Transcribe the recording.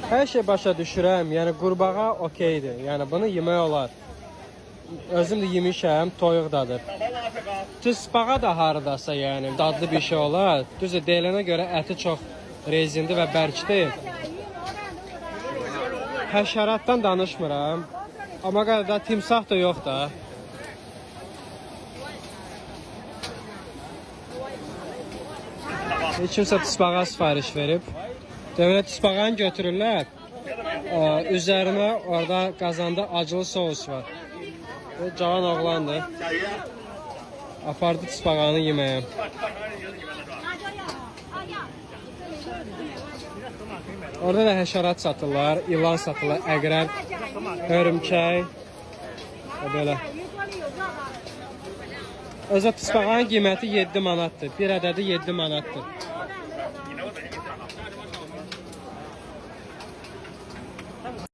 Hər şey başa düşürəm. Yəni qurbağa okeydir. Yəni bunu yemək olar. Özüm də yemişəm, toyuq dadır. Tısbağa da hardasa yəni dadlı bir şey olar. Düzdür, deyilənə görə əti çox rezindir və bərkdir. Həşəratdan danışmıram. Amma qədər timsah da yox da. Heç kimsə tısbağa sifariş verib. Deməli tısbağanı götürürlər. Üzərinə orada qazanda acılı sos var. Bu cavan oğlandır. Apardı tısbağanı yeməyə. Orada da həşərat satırlar, ilan satırlar, əqrəb, hörümçək. Belə. Özə tısbağanın qiyməti 7 manatdır. Bir ədədi 7 manatdır.